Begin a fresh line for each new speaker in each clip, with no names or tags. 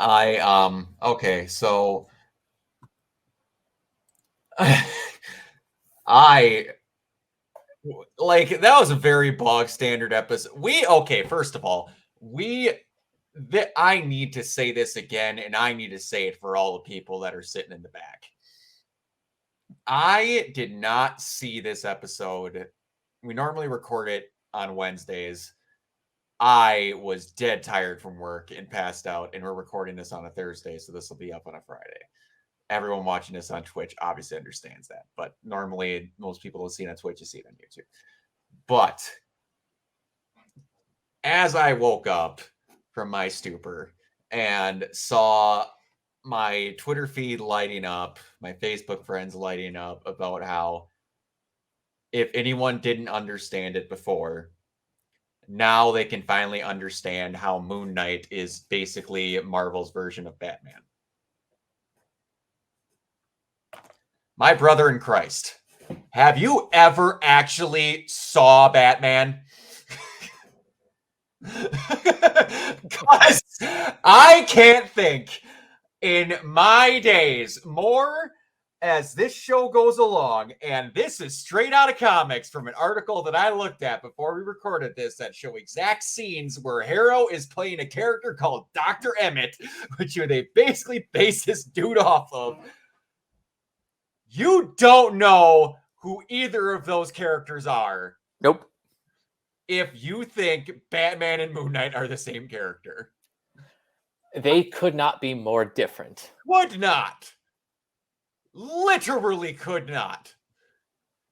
Okay, so I like that was a very bog standard episode. First of all, we I need to say this again, and I need to say it for all the people that are sitting in the back. I did not see this episode. We normally record it on Wednesdays. I was dead tired from work and passed out, and we're recording this on a Thursday, so this will be up on a Friday. Everyone watching this on Twitch obviously understands that, but normally most people will see it on Twitch, you see it on YouTube. But as I woke up from my stupor and saw my Twitter feed lighting up, my Facebook friends lighting up about how if anyone didn't understand it before, now they can finally understand how Moon Knight is basically Marvel's version of Batman. My brother in Christ, have you ever actually saw Batman? Because I can't think in my days more as this show goes along, and this is straight out of comics from an article that I looked at before we recorded this that show exact scenes where Harrow is playing a character called Dr. Emmett, which they basically base this dude off of. You don't know who either of those characters are.
Nope.
If you think Batman and Moon Knight are the same character.
They could not be more different.
Could not. Literally could not.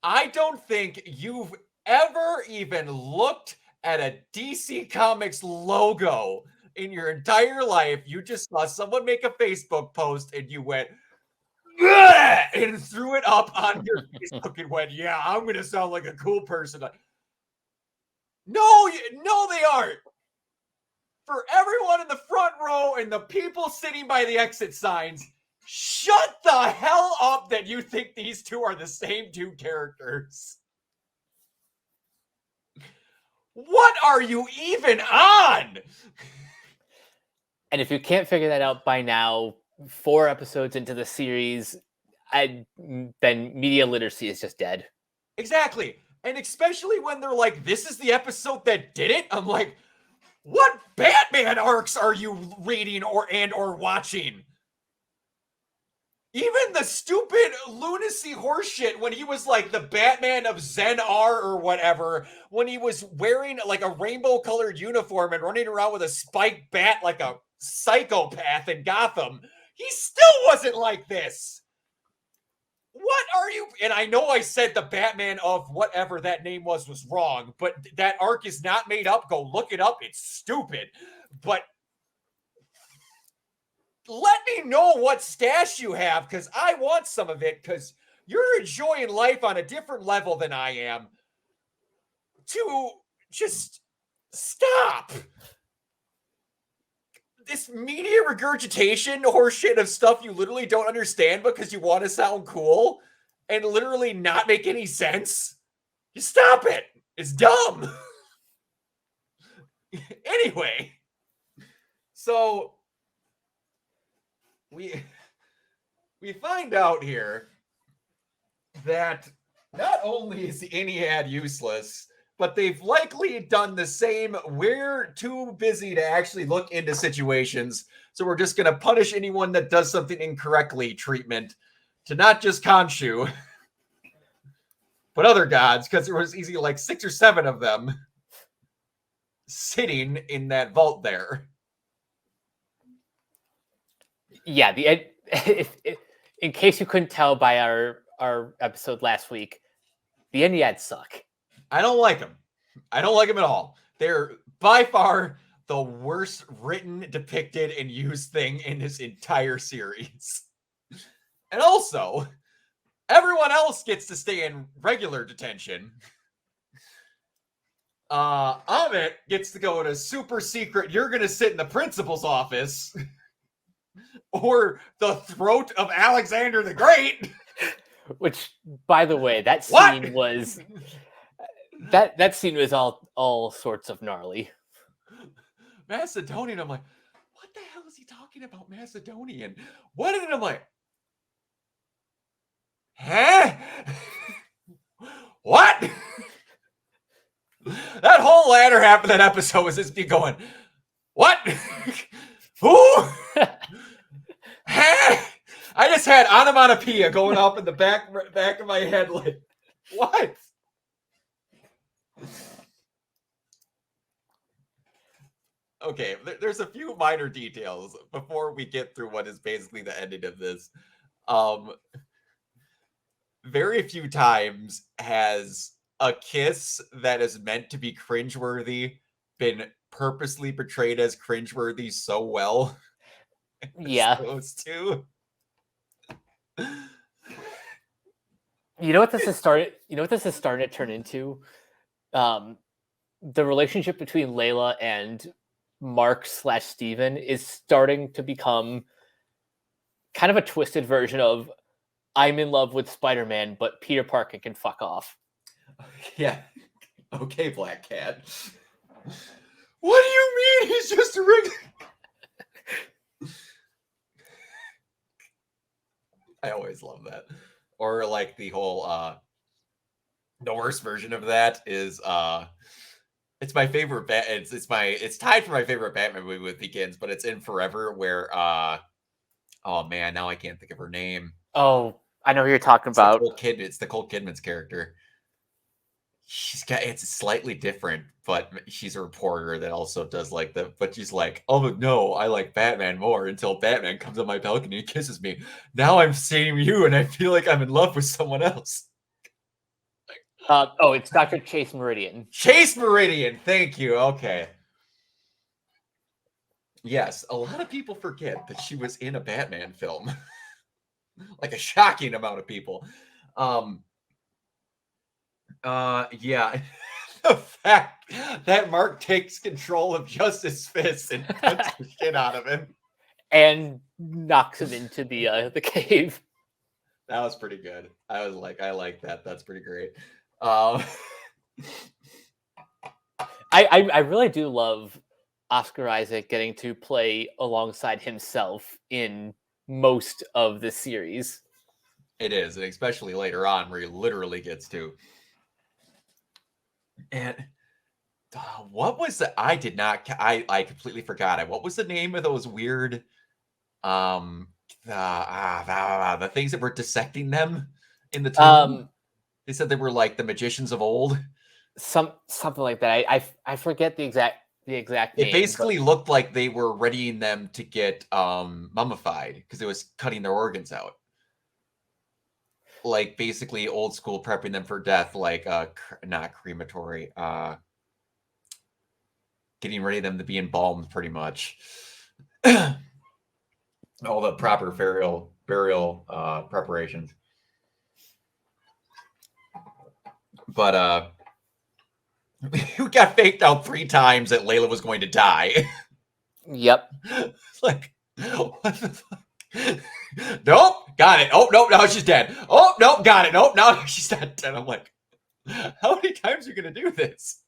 I don't think you've ever even looked at a DC Comics logo in your entire life. You just saw someone make a Facebook post and you went, "Ugh!" and threw it up on your Facebook and went, yeah, I'm going to sound like a cool person. No, they aren't. For everyone in the front row and the people sitting by the exit signs, shut the hell up that you think these two are the same two characters. What are you even on?
And if you can't figure that out by now, 4 episodes into the series, then media literacy is just dead.
Exactly. And especially when they're like, this is the episode that did it. I'm like, what Batman arcs are you reading or watching? Even the stupid lunacy horseshit when he was like the Batman of Zen-R or whatever, when he was wearing like a rainbow colored uniform and running around with a spiked bat like a psychopath in Gotham, he still wasn't like this. What are you? And I know I said the Batman of whatever that name was wrong, but that arc is not made up. Go look it up. It's stupid. But let me know what stash you have, because I want some of it, because you're enjoying life on a different level than I am. To just stop. This media regurgitation horseshit of stuff you literally don't understand because you want to sound cool and literally not make any sense. Just stop it. It's dumb. Anyway, so we find out here that not only is the Ennead useless, but they've likely done the same. We're too busy to actually look into situations, so we're just going to punish anyone that does something incorrectly treatment to not just Khonshu, but other gods, because there was easy like 6 or 7 of them sitting in that vault there.
Yeah, in case you couldn't tell by our episode last week, the Enneads suck.
I don't like them. I don't like them at all. They're by far the worst written, depicted, and used thing in this entire series. And also, everyone else gets to stay in regular detention. Amit gets to go to super secret, you're going to sit in the principal's office, or the throat of Alexander the Great.
Which, by the way, that scene was... That scene was all sorts of gnarly.
Macedonian, I'm like, what the hell is he talking about Macedonian? What? And I'm like, huh? What? That whole latter half of that episode was just me going, what? Who? Huh? I just had onomatopoeia going off in the back of my head, like, what? Okay, there's a few minor details before we get through what is basically the ending of this. Very few times has a kiss that is meant to be cringeworthy been purposely portrayed as cringeworthy so well.
Yeah.
Those two.
You know what this has started? You know what this is starting to turn into? The relationship between Layla and Mark/Steven is starting to become kind of a twisted version of I'm in love with Spider-Man, but Peter Parker can fuck off.
Yeah. Okay, Black Cat. What do you mean? He's just a regular. I always love that. Or like the whole the worst version of that is it's my favorite it's tied for my favorite Batman movie with Begins, but it's in Forever where oh man, now I can't think of her name.
Oh, I know who you're talking about.
It's Nicole Kidman's character. It's slightly different, but she's a reporter that also does but she's like, oh no, I like Batman more until Batman comes on my balcony and kisses me. Now I'm seeing you and I feel like I'm in love with someone else.
It's Dr. Chase Meridian.
Chase Meridian, thank you. Okay. Yes, a lot of people forget that she was in a Batman film. Like a shocking amount of people. Yeah. The fact that Mark takes control of Justice Fist and punches the shit out of him.
And knocks him into the cave.
That was pretty good. I like that. That's pretty great.
I really do love Oscar Isaac getting to play alongside himself in most of the series.
It is, and especially later on where he literally gets to. And what was the? I completely forgot it. What was the name of those weird, the things that were dissecting them in the tomb? They said they were like the magicians of old.
Something like that. I forget the exact name.
It basically looked like they were readying them to get mummified because it was cutting their organs out. Like basically old school prepping them for death, like not crematory, getting ready them to be embalmed pretty much. All the proper burial preparations. But who got faked out 3 times that Layla was going to die?
Yep.
Like, what the fuck? Nope, got it. Oh, nope, now she's dead. Oh, nope, got it. Nope, now she's not dead. I'm like, how many times are you going to do this?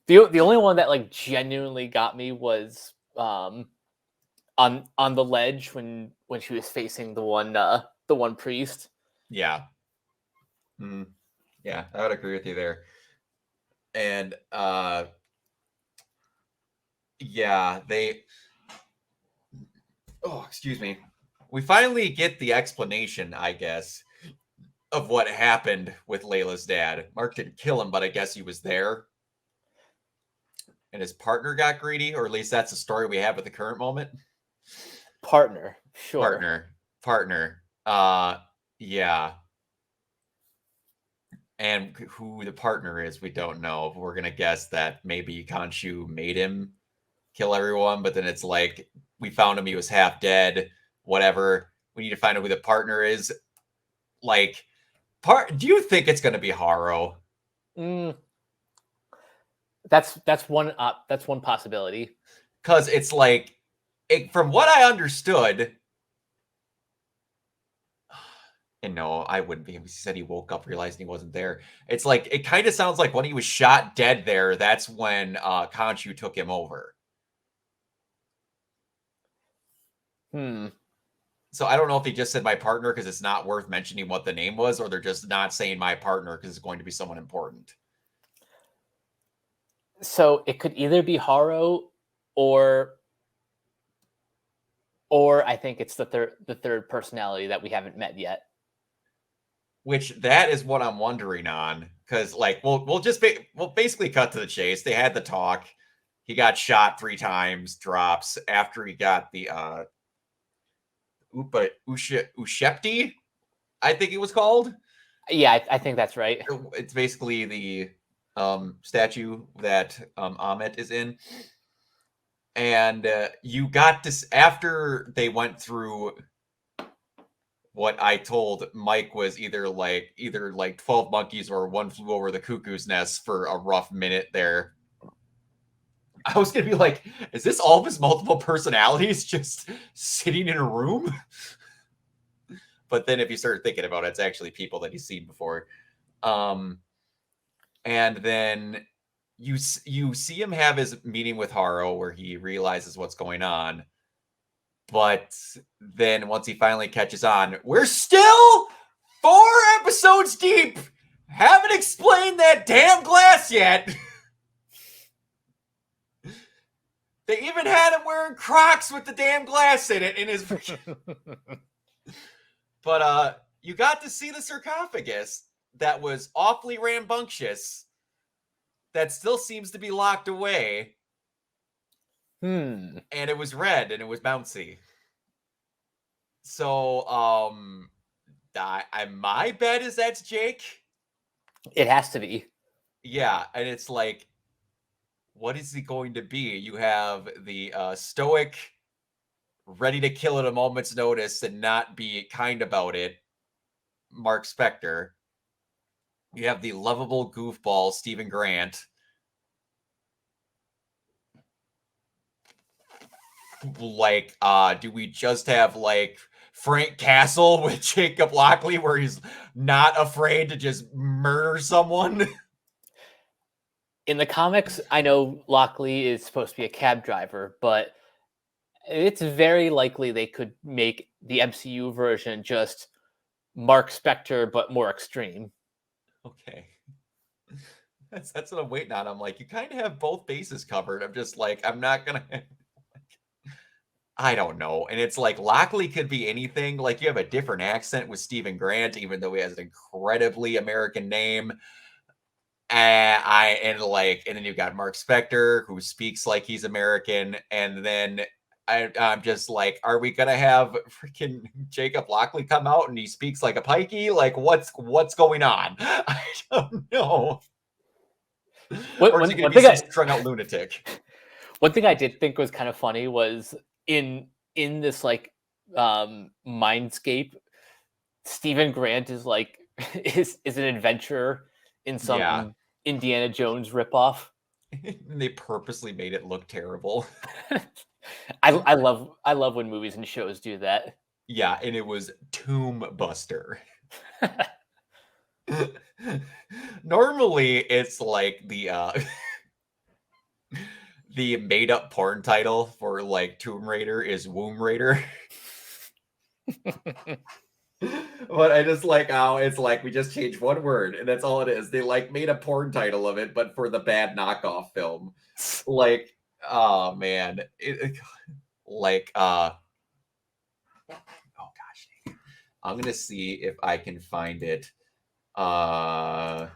The only one that like genuinely got me was on the ledge when she was facing the one priest.
Yeah. Yeah, I would agree with you there. And yeah, excuse me. We finally get the explanation, I guess, of what happened with Layla's dad. Mark didn't kill him, but I guess he was there. And his partner got greedy, or at least that's the story we have at the current moment.
Partner, sure.
Partner. Yeah. And who the partner is, we don't know. We're going to guess that maybe Khonshu made him kill everyone, but then it's like, we found him, he was half dead, whatever. We need to find out who the partner is. Like, do you think it's going to be Harrow?
That's one possibility.
Because it's like, from what I understood, and no, I wouldn't be. He said he woke up realizing he wasn't there. It's like, it kind of sounds like when he was shot dead there, that's when Khonshu took him over. So I don't know if they just said my partner because it's not worth mentioning what the name was, or they're just not saying my partner because it's going to be someone important.
So it could either be Haro or I think it's the third personality that we haven't met yet.
Which that is what I'm wondering on, because like we'll basically cut to the chase. They had the talk. He got shot 3 times, drops after he got the Ushepti, I think it was called.
Yeah, I think that's right.
It's basically the statue that Amit is in. And you got to, after they went through what I told Mike was either like 12 monkeys or One Flew Over the Cuckoo's Nest for a rough minute there. I was gonna be like, is this all of his multiple personalities just sitting in a room? But then if you start thinking about it, it's actually people that he's seen before. And then you see him have his meeting with Haro where he realizes what's going on. But then once he finally catches on, we're still 4 episodes deep. Haven't explained that damn glass yet. They even had him wearing Crocs with the damn glass in it in his. But you got to see the sarcophagus that was awfully rambunctious. That still seems to be locked away. And it was red and it was bouncy. So, my bet is that's Jake.
It has to be.
Yeah, and it's like, what is he going to be? You have the stoic, ready to kill at a moment's notice and not be kind about it, Mark Spector. You have the lovable goofball, Stephen Grant. Like, do we just have like Frank Castle with Jacob Lockley where he's not afraid to just murder someone?
In the comics, I know Lockley is supposed to be a cab driver, but it's very likely they could make the MCU version just Mark Spector, but more extreme.
Okay. That's what I'm waiting on. I'm like, you kind of have both bases covered. I'm just like, I'm not going to... I don't know. And it's like Lockley could be anything. Like you have a different accent with Stephen Grant, even though he has an incredibly American name. And then you've got Mark Spector, who speaks like he's American. And then I'm just like, are we gonna have freaking Jacob Lockley come out and he speaks like a pikey? Like, what's going on? I don't know. Or is he gonna be some strung out lunatic?
One thing I did think was kind of funny was in this like mindscape, Stephen Grant is like is an adventurer in some Indiana Jones ripoff.
They purposely made it look terrible.
I love when movies and shows do that.
Yeah, and it was Tomb Buster. Normally it's like the the made-up porn title for like Tomb Raider is Womb Raider. But I just like how it's like we just changed one word and that's all it is. They like made a porn title of it, but for the bad knockoff film. Like, oh man. Oh gosh. I'm gonna see if I can find it. The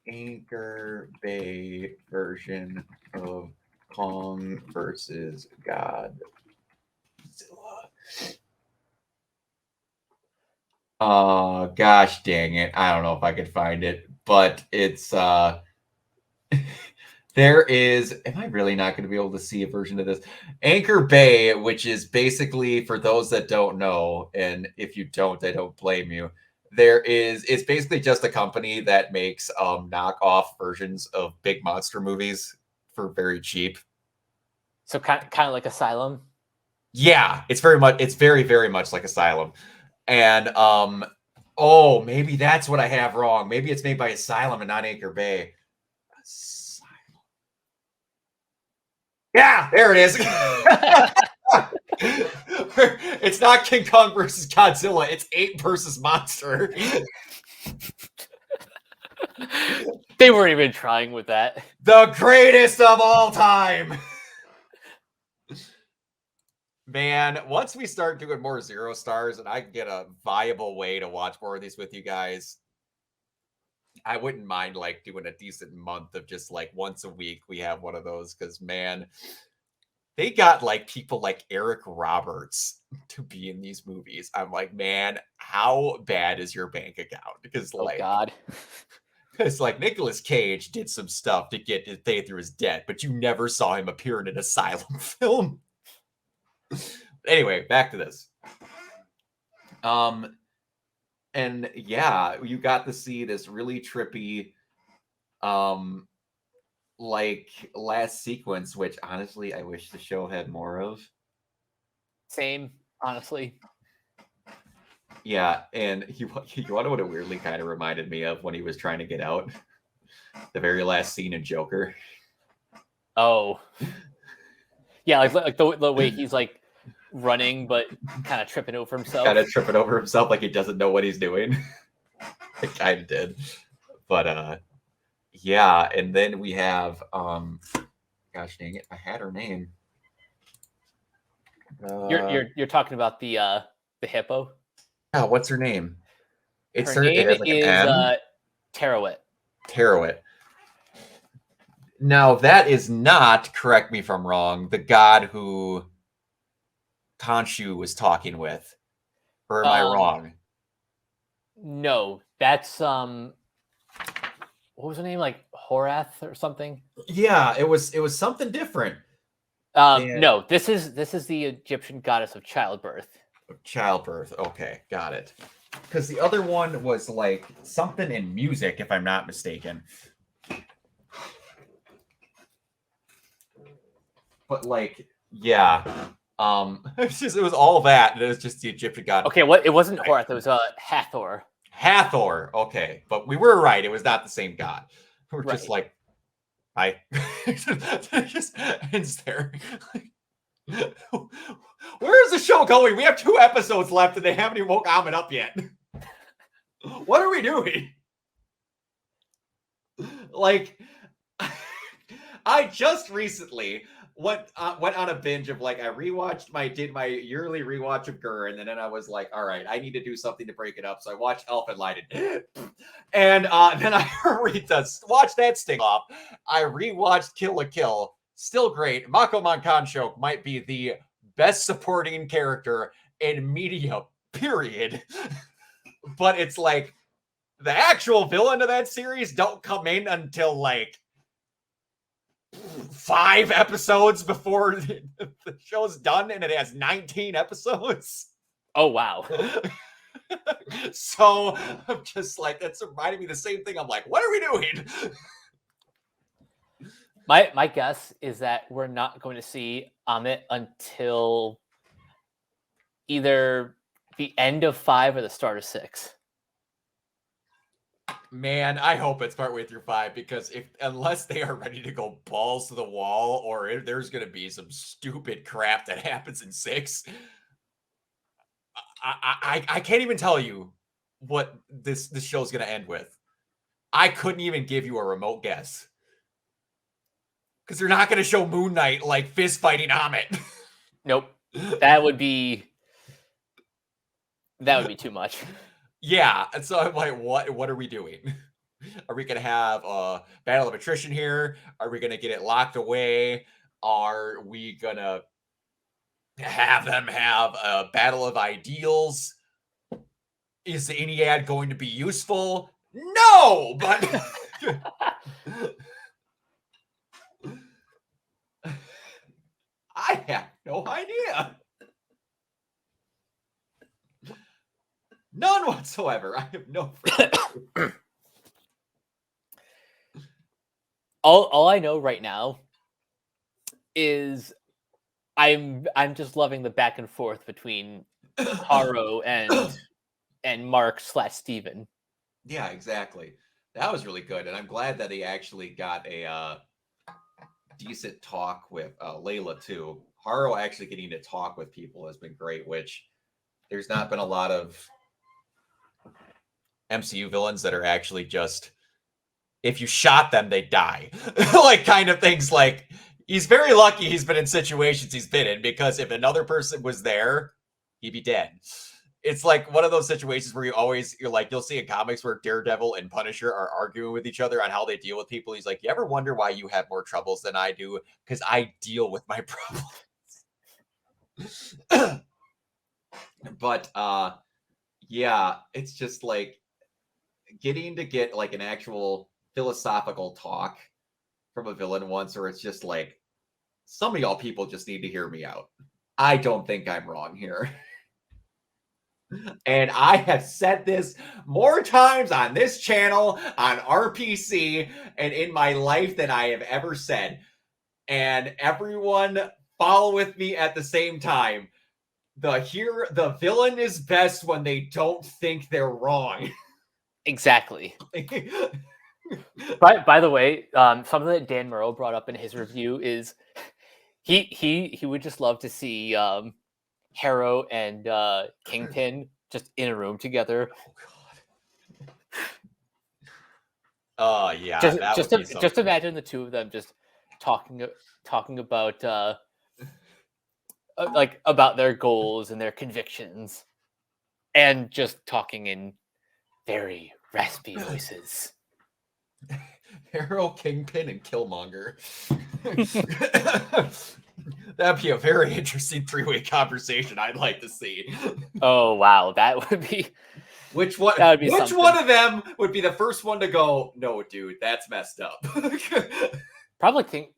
Anchor Bay version of Kong versus Godzilla. Oh gosh dang it. I don't know if I could find it, but it's there is, am I really not going to be able to see a version of this? Anchor Bay, which is basically, for those that don't know, and if you don't, I don't blame you. It's basically just a company that makes knockoff versions of big monster movies for very cheap.
So kind of like Asylum.
Yeah, it's very, very much like Asylum. And oh, maybe that's what I have wrong. Maybe it's made by Asylum and not Anchor Bay. Asylum. Yeah, there it is. It's not King Kong versus Godzilla. It's Ape versus Monster.
They weren't even trying with that.
The greatest of all time. Man, once we start doing more 0 stars and I can get a viable way to watch more of these with you guys, I wouldn't mind like doing a decent month of just like once a week we have one of those, because man, they got like people like Eric Roberts to be in these movies. I'm like, man, how bad is your bank account? Because
Oh
like,
God.
because like Nicolas Cage did some stuff to get to pay through his debt, but you never saw him appear in an Asylum film. Anyway, back to this. And yeah, you got to see this really trippy, like last sequence, which honestly I wish the show had more of.
Same, honestly.
Yeah, and you want to know what it weirdly kind of reminded me of when he was trying to get out? The very last scene in Joker.
Oh. Yeah, like the way he's like running, but kind of tripping over himself.
Kind of tripping over himself like he doesn't know what he's doing. It kind of did. But yeah, and then we have gosh dang it, I had her name.
You're talking about the hippo.
Yeah, what's her name?
Her name
like
is Terawit.
Terawit. Now that is not, correct me if I'm wrong, the god who Khonshu was talking with. Or am I wrong?
No, that's what was her name? Like Horath or something?
Yeah, it was something different.
No, this is the Egyptian goddess of childbirth.
Childbirth. Okay, got it. Because the other one was like something in music, if I'm not mistaken. But like, yeah. It was all that, and it was just the Egyptian god.
Okay, it wasn't Horath, it was Hathor.
Hathor. Okay, but we were right. It was not the same god. We're
Right.
just like, it just ends there. Where is the show going? We have 2 episodes left, and they haven't even woke Ahmed up yet. What are we doing? Like, I just recently went on a binge of like, I did my yearly rewatch of Gurren, and then I was like, all right, I need to do something to break it up. So I watched Elfen Lighted. And then I watched that sting off. I rewatched Kill la Kill. Still great. Mako Mankanshok might be the best supporting character in media, period. But it's like the actual villain of that series don't come in until like 5 episodes before the show's done, and it has 19 episodes.
Oh wow.
So I'm just like, that's reminding me the same thing. I'm like, what are we doing?
My guess is that we're not going to see Amit until either the end of 5 or the start of 6.
Man, I hope it's partway through 5, because unless they are ready to go balls to the wall, or there's going to be some stupid crap that happens in 6, I can't even tell you what this show's going to end with. I couldn't even give you a remote guess. Because they're not going to show Moon Knight like fist fighting Amit.
Nope. That would be too much.
Yeah, and so I'm like, what are we doing? Are we going to have a battle of attrition here? Are we going to get it locked away? Are we going to have them have a battle of ideals? Is the Ennead going to be useful? No, but I have no idea. None whatsoever. I have no freaking
all I know right now is I'm just loving the back and forth between Haro and Mark / Steven.
Yeah, exactly. That was really good, and I'm glad that he actually got a decent talk with Layla too. Haru actually getting to talk with people has been great, which there's not been a lot of MCU villains that are actually just, if you shot them, they die. Like kind of things like, he's very lucky he's been in situations he's been in, because if another person was there, he'd be dead. It's like one of those situations where you'll see in comics where Daredevil and Punisher are arguing with each other on how they deal with people. He's like, you ever wonder why you have more troubles than I do? Because I deal with my problems. But yeah, it's just like getting to get like an actual philosophical talk from a villain once, where it's just like, some of y'all people just need to hear me out. I don't think I'm wrong here. And I have said this more times on this channel, on RPC, and in my life than I have ever said. And everyone follow with me at the same time. The villain is best when they don't think they're wrong.
Exactly. By the way, something that Dan Murrow brought up in his review is he would just love to see Harrow and Kingpin just in a room together.
Oh god. Yeah.
Just imagine the two of them just talking about like about their goals and their convictions, and just talking in very raspy voices.
Harrow, Kingpin, and Killmonger. That'd be a very interesting three-way conversation I'd like to see.
Oh wow, that would be.
Which one?
That would be
which
something.
one of them would be the first one to go, no, dude, that's messed up?
Probably Kingpin.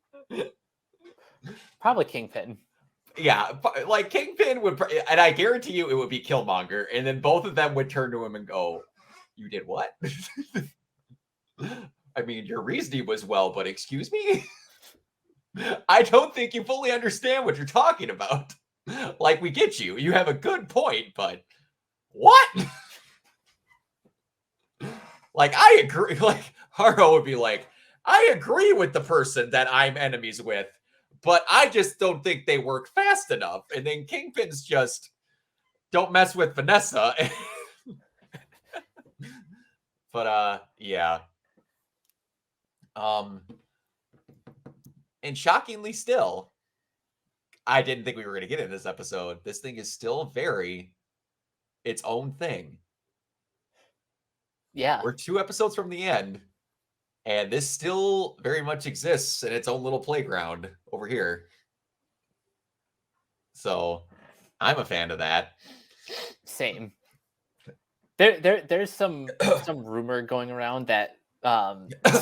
Yeah, like Kingpin would, and I guarantee you it would be Killmonger, and then both of them would turn to him and go, you did what? I mean, your reasoning was well, but excuse me? I don't think you fully understand what you're talking about. Like, we get you. You have a good point, but what? Like, I agree. Like, Haro would be like, I agree with the person that I'm enemies with, but I just don't think they work fast enough. And then Kingpin's just, don't mess with Vanessa. But, yeah. And shockingly still, I didn't think we were going to get in this episode. This thing is still very its own thing.
Yeah.
We're 2 episodes from the end, and this still very much exists in its own little playground over here. So I'm a fan of that.
Same. There's some rumor going around that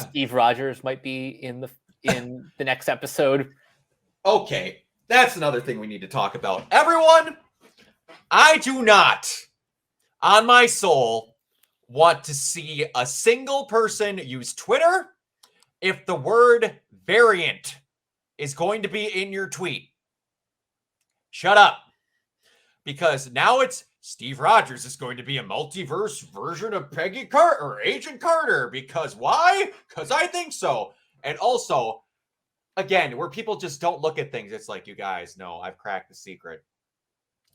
Steve Rogers might be in the next episode.
Okay, that's another thing we need to talk about. Everyone, I do not, on my soul, want to see a single person use Twitter if the word variant is going to be in your tweet. Shut up. Because now it's Steve Rogers is going to be a multiverse version of Peggy Carter or Agent Carter. Because why? Because I think so. And also, again, where people just don't look at things, it's like, you guys know, I've cracked the secret.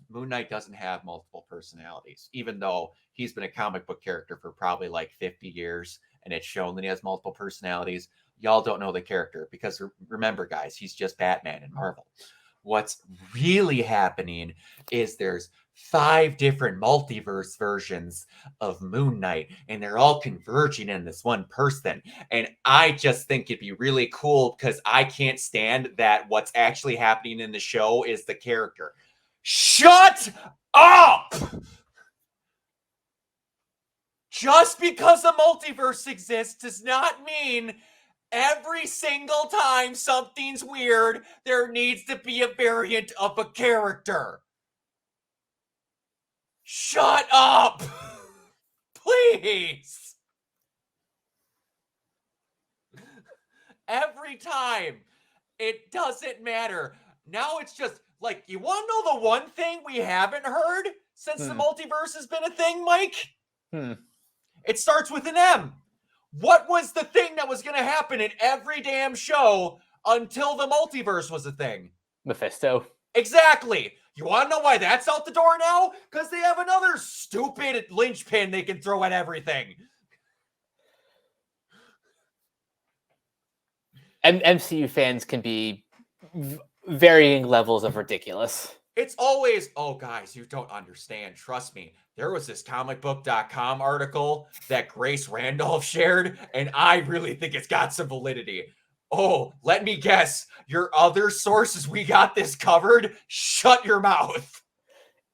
Moon Knight doesn't have multiple personalities, even though he's been a comic book character for probably like 50 years, and it's shown that he has multiple personalities. Y'all don't know the character because remember, guys, he's just Batman in Marvel. What's really happening is there's 5 different multiverse versions of Moon Knight, and they're all converging in this one person. And I just think it'd be really cool because I can't stand that what's actually happening in the show is the character. Shut up! Just because a multiverse exists does not mean every single time something's weird, there needs to be a variant of a character. Shut up! Please! Every time. It doesn't matter. Now it's just, like, you want to know the one thing we haven't heard since the multiverse has been a thing, Mike? It starts with an M. What was the thing that was going to happen in every damn show until the multiverse was a thing.
Mephisto.
Exactly. You want to know why that's out the door now? Because they have another stupid linchpin they can throw at everything.
And MCU fans can be varying levels of ridiculous.
It's always, oh, guys, you don't understand. Trust me. There was this comicbook.com article that Grace Randolph shared, and I really think it's got some validity. Oh, let me guess. Your other sources, we got this covered? Shut your mouth.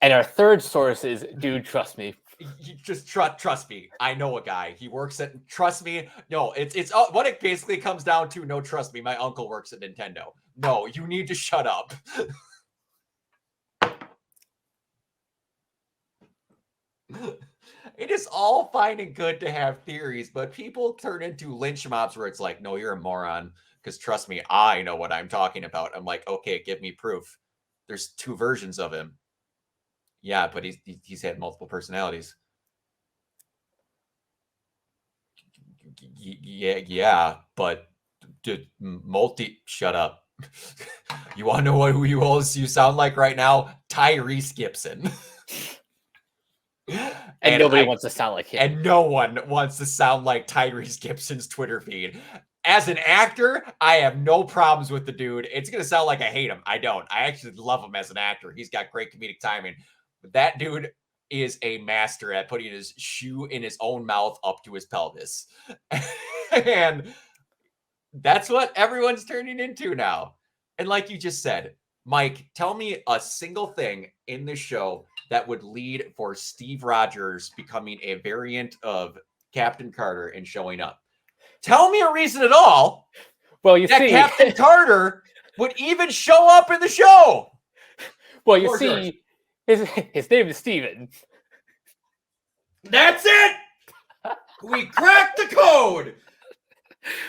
And our third source is, dude, trust me.
You just trust me. I know a guy. He works at, trust me. No, it's what it basically comes down to. No, trust me. My uncle works at Nintendo. No, you need to shut up. It is all fine and good to have theories, but people turn into lynch mobs where it's like, no, you're a moron. Because trust me, I know what I'm talking about. I'm like, okay, give me proof. There's 2 versions of him. Yeah, but he's had multiple personalities. Yeah, but shut up. You want to know who you sound like right now? Tyrese Gibson.
And nobody wants to sound like him.
And no one wants to sound like Tyrese Gibson's Twitter feed. As an actor, I have no problems with the dude. It's going to sound like I hate him. I don't. I actually love him as an actor. He's got great comedic timing. But that dude is a master at putting his shoe in his own mouth up to his pelvis. And that's what everyone's turning into now. And like you just said, Mike, tell me a single thing in this show that would lead for Steve Rogers becoming a variant of Captain Carter and showing up. Tell me a reason at all.
Well, you see,
Captain Carter would even show up in the show.
Well, you see, his name is Steven.
That's it. We cracked the code.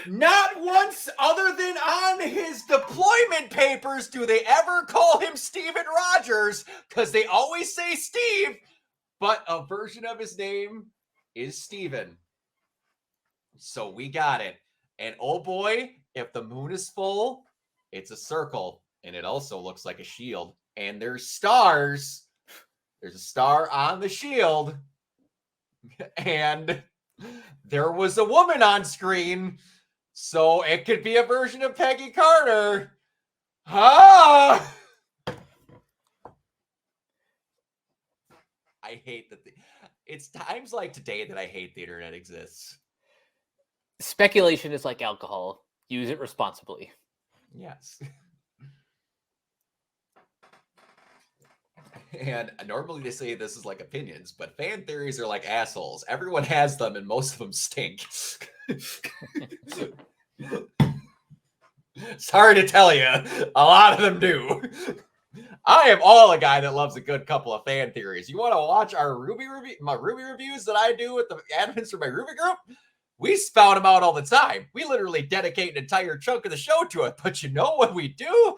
Not once, other than on his deployment papers, do they ever call him Steven Rogers, because they always say Steve, but a version of his name is Steven. So we got it. And oh boy, if the moon is full, it's a circle, and it also looks like a shield. And there's stars. There's a star on the shield. And there was a woman on screen, so it could be a version of Peggy Carter. I hate that. It's times like today that I hate the internet exists.
Speculation is like alcohol. Use it responsibly.
Yes. And normally they say this is like opinions, but fan theories are like assholes. Everyone has them, and most of them stink. Sorry to tell you, a lot of them do. I am all a guy that loves a good couple of fan theories. You want to watch our my Ruby reviews that I do with the admins for my Ruby group? We spout them out all the time. We literally dedicate an entire chunk of the show to it. But you know what we do?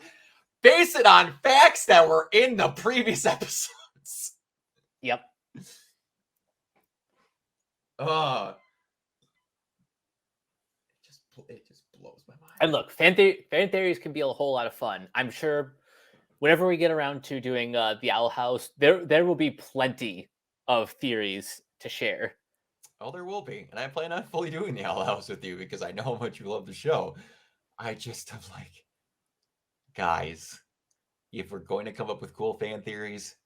Base it on facts that were in the previous episodes.
Yep.
It just blows my mind.
And look, fan theories can be a whole lot of fun. I'm sure whenever we get around to doing the Owl House, there will be plenty of theories to share.
Oh, there will be. And I plan on fully doing the Owl House with you because I know how much you love the show. I just am like, guys, if we're going to come up with cool fan theories,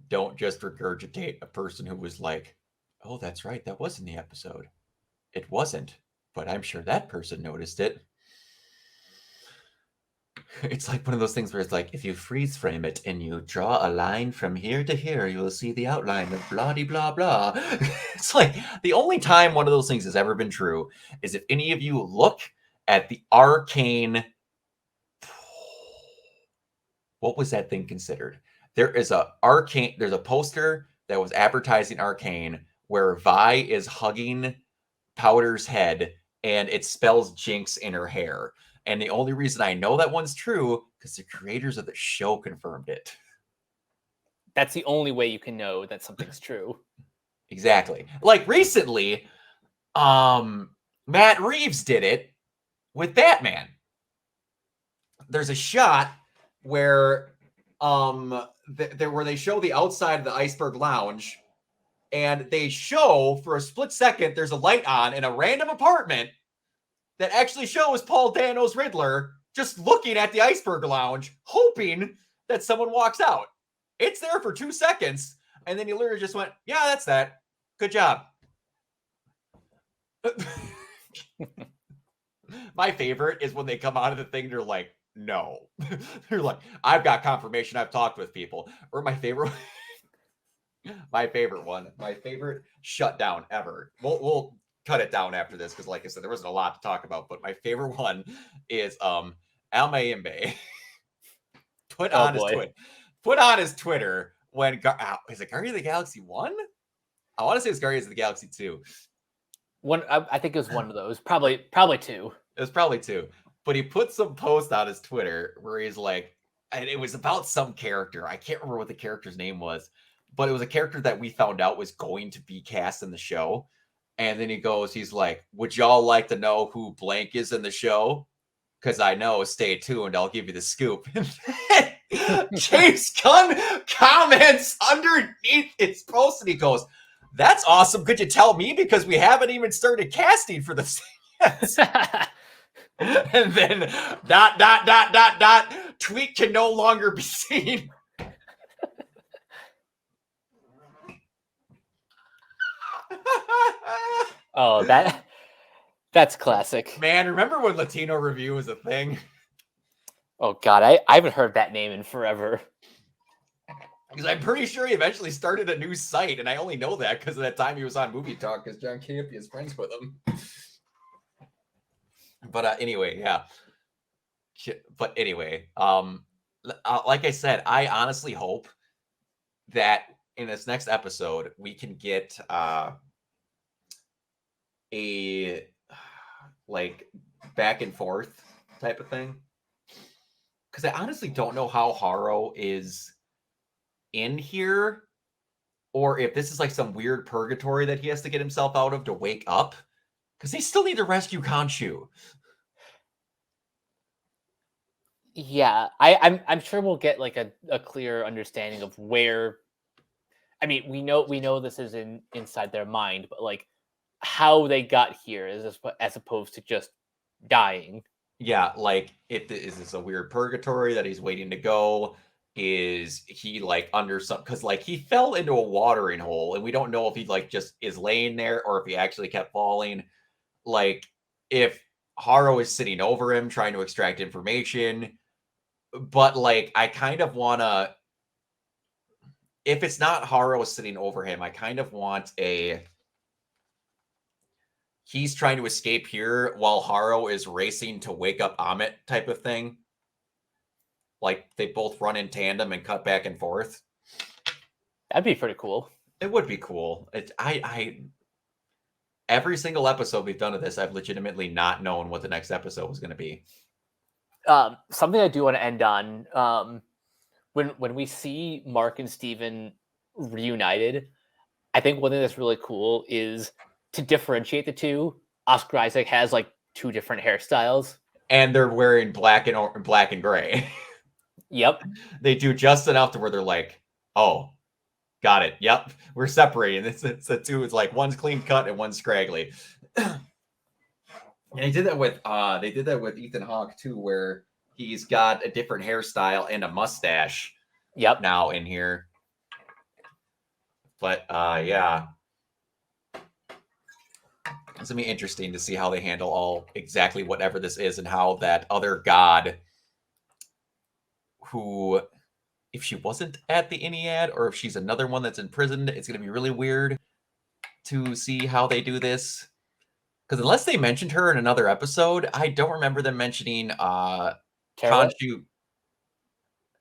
don't just regurgitate a person who was like, oh, that's right, that was in the episode. It wasn't, but I'm sure that person noticed it. It's like one of those things where it's like, if you freeze frame it and you draw a line from here to here, you will see the outline of blah blah blah. It's like the only time one of those things has ever been true is if any of you look at the Arcane. What was that thing considered? There's a poster that was advertising Arcane where Vi is hugging Powder's head and it spells Jinx in her hair. And the only reason I know that one's true because the creators of the show confirmed it.
That's the only way you can know that something's true.
Exactly. Like recently, Matt Reeves did it with Batman. There's a shot where where they show the outside of the Iceberg Lounge, and they show for a split second there's a light on in a random apartment that actually shows Paul Dano's Riddler just looking at the Iceberg Lounge, hoping that someone walks out. It's there for 2 seconds, and then he literally just went, "Yeah, that's that. Good job." My favorite is when they come out of the thing, they're like, "No." They're like, "I've got confirmation. I've talked with people." Or my favorite shutdown ever. We'll cut it down after this because, like I said, there wasn't a lot to talk about. But my favorite one is Al Mayimbe put on his Twitter when is it Guardians of the Galaxy 1? I want to say it's Guardians of the Galaxy 2.
One, I think it was one of those. Probably 2.
It was probably 2. But he put some post on his Twitter where he's like, and it was about some character. I can't remember what the character's name was, but it was a character that we found out was going to be cast in the show. And then he's like, "Would y'all like to know who blank is in the show? Because I know, stay tuned. I'll give you the scoop." James Gunn comments underneath its post and he goes, "That's awesome. Could you tell me? Because we haven't even started casting for this yet." And then ... tweet can no longer be seen.
Oh, that's classic.
Man, remember when Latino Review was a thing?
Oh God, I haven't heard that name in forever.
Because I'm pretty sure he eventually started a new site, and I only know that because of that time he was on Movie Talk because John Campea is friends with him. But anyway, yeah. But anyway, like I said, I honestly hope that in this next episode we can get a like back and forth type of thing. Because I honestly don't know how Harrow is in here, or if this is like some weird purgatory that he has to get himself out of to wake up. Because they still need to rescue Khonshu.
Yeah, I'm sure we'll get like a clear understanding of where. I mean, we know this is inside their mind, but like how they got here as opposed to just dying.
Yeah, like is this a weird purgatory that he's waiting to go? Is he like under some, because like he fell into a watering hole and we don't know if he like just is laying there or if he actually kept falling. Like if Harrow is sitting over him trying to extract information, but like I kind of want to, if it's not Harrow sitting over him, I kind of want he's trying to escape here while Harrow is racing to wake up Amit type of thing. Like they both run in tandem and cut back and forth.
That'd be pretty cool.
It would be cool. Every single episode we've done of this, I've legitimately not known what the next episode was going to be.
Something I do want to end on, when we see Mark and Steven reunited, I think one thing that's really cool is to differentiate the two. Oscar Isaac has like 2 different hairstyles,
and they're wearing black and gray.
Yep,
they do just enough to where they're like, "Oh, got it. Yep, we're separating." It's the 2. It's like one's clean cut and one's scraggly. And they did that with Ethan Hawke too, where he's got a different hairstyle and a mustache.
Yep.
Now in here. But yeah. It's gonna be interesting to see how they handle exactly whatever this is and how that other god who, if she wasn't at the Ennead or if she's another one that's imprisoned, it's gonna be really weird to see how they do this. Because unless they mentioned her in another episode, I don't remember them mentioning Khonshu.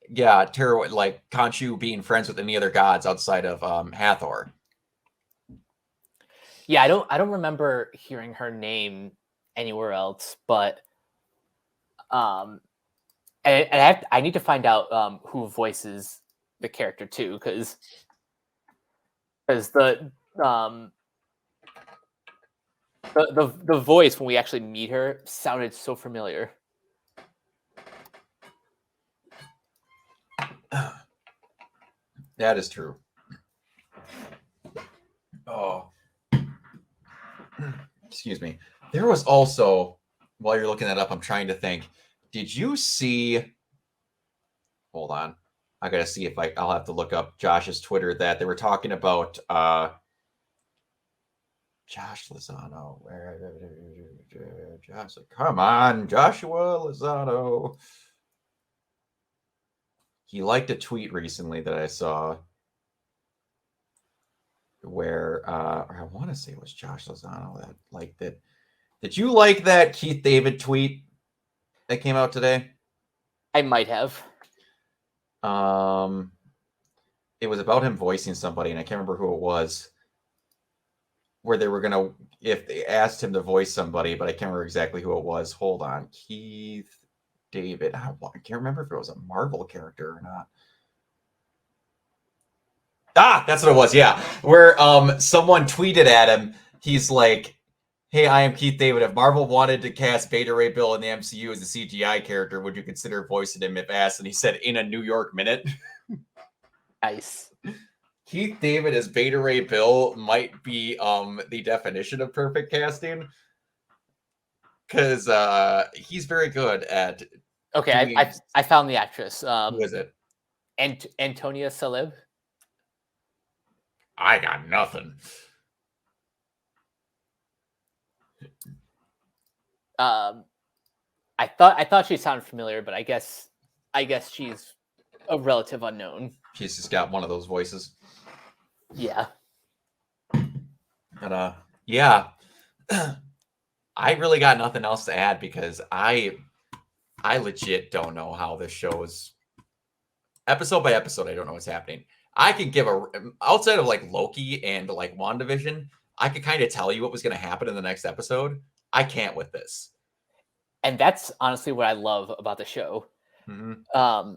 Yeah, Tara, like Khonshu being friends with any other gods outside of Hathor.
Yeah, I don't remember hearing her name anywhere else, but and I need to find out who voices the character too, because the The voice when we actually meet her sounded so familiar.
That is true. Oh, excuse me. There was also, while you're looking that up, I'm trying to think. Did you see? Hold on. I gotta see if I'll have to look up Josh's Twitter that they were talking about Josh Lozano. Josh, come on, Joshua Lozano. He liked a tweet recently that I saw where I want to say it was Josh Lozano that liked it. Did you like that Keith David tweet that came out today?
I might have.
It was about him voicing somebody, and I can't remember who it was. Where they were gonna, if they asked him to voice somebody, but I can't remember exactly who it was. Hold on, Keith David. I can't remember if it was a Marvel character or not. Ah, that's what it was. Yeah, where someone tweeted at him. He's like, "Hey, I am Keith David. If Marvel wanted to cast Beta Ray Bill in the MCU as a CGI character, would you consider voicing him if asked?" And he said, "In a New York minute."
Nice.
Keith David as Beta Ray Bill might be the definition of perfect casting, because he's very good at.
Okay, I found the actress.
Who is it?
Antonia Salib.
I got nothing.
I thought she sounded familiar, but I guess she's a relative unknown.
She's just got one of those voices.
Yeah.
But yeah. I really got nothing else to add because I legit don't know how this show is episode by episode. I don't know what's happening. I can give outside of like Loki and like WandaVision, I could kind of tell you what was going to happen in the next episode. I can't with this.
And that's honestly what I love about the show.
Mm-hmm.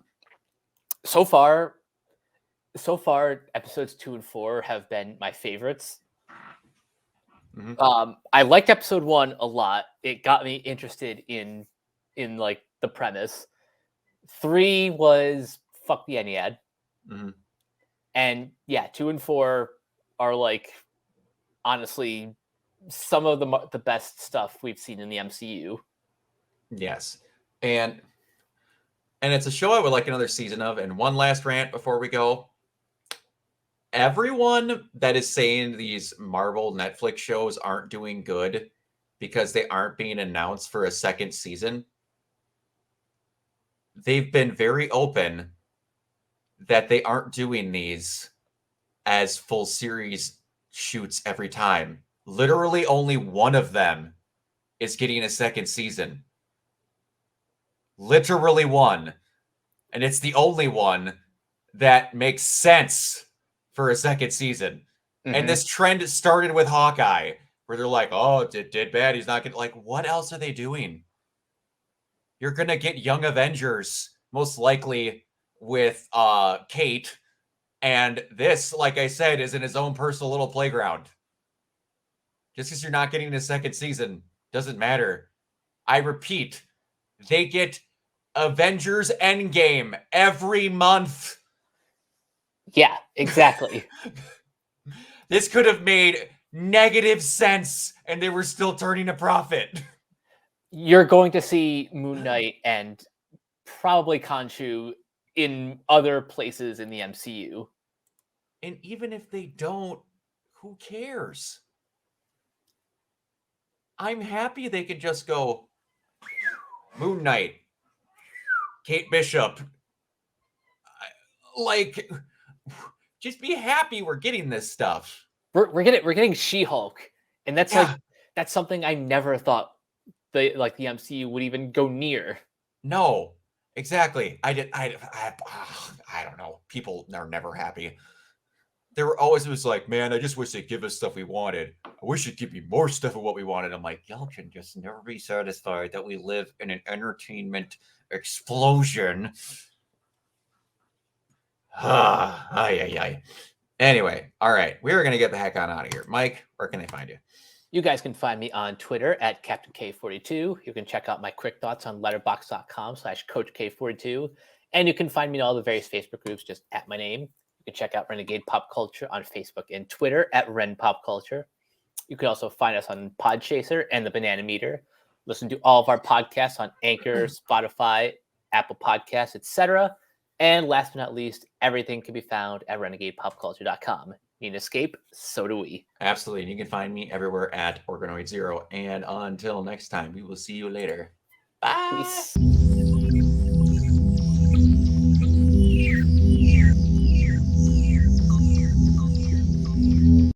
So far, episodes 2 and 4 have been my favorites.
Mm-hmm.
I liked episode 1 a lot. It got me interested in like the premise. 3 was fuck the Ennead.
Mm-hmm.
And yeah, 2 and 4 are like honestly some of the best stuff we've seen in the MCU.
Yes. And it's a show I would like another season of. And one last rant before we go. Everyone that is saying these Marvel Netflix shows aren't doing good because they aren't being announced for a second season, they've been very open that they aren't doing these as full series shoots every time. Literally only one of them is getting a second season. Literally one. And it's the only one that makes sense for a second season. Mm-hmm. And this trend started with Hawkeye, where they're like, oh, did bad. He's not going to, like, what else are they doing? You're going to get Young Avengers, most likely with Kate. And this, like I said, is in his own personal little playground. Just because you're not getting a second season doesn't matter. I repeat, they get Avengers Endgame every month.
Yeah, exactly.
This could have made negative sense and they were still turning a profit.
You're going to see Moon Knight and probably Khonshu in other places in the MCU.
And even if they don't, who cares? I'm happy they could just go Moon Knight, Kate Bishop. Like, just be happy we're getting this stuff.
We're getting She-Hulk, and that's like that's something I never thought the MCU would even go near.
No, exactly. I don't know. People are never happy. They were always was like, man, I just wish they'd give us stuff we wanted. I wish it'd give me more stuff of what we wanted. I'm like, y'all can just never be satisfied that we live in an entertainment explosion. Anyway, all right. We're going to get the heck on out of here. Mike, where can they find you?
You guys can find me on Twitter at Captain K42. You can check out my quick thoughts on letterbox.com/Coach K42. And you can find me in all the various Facebook groups just at my name. You can check out Renegade Pop Culture on Facebook and Twitter at Ren Pop Culture. You can also find us on Podchaser and the Banana Meter. Listen to all of our podcasts on Anchor, Spotify, Apple Podcasts, etc. And last but not least, everything can be found at renegadepopculture.com. Need an escape? So do we.
Absolutely. And you can find me everywhere at Organoid Zero. And until next time, we will see you later. Bye.
Peace.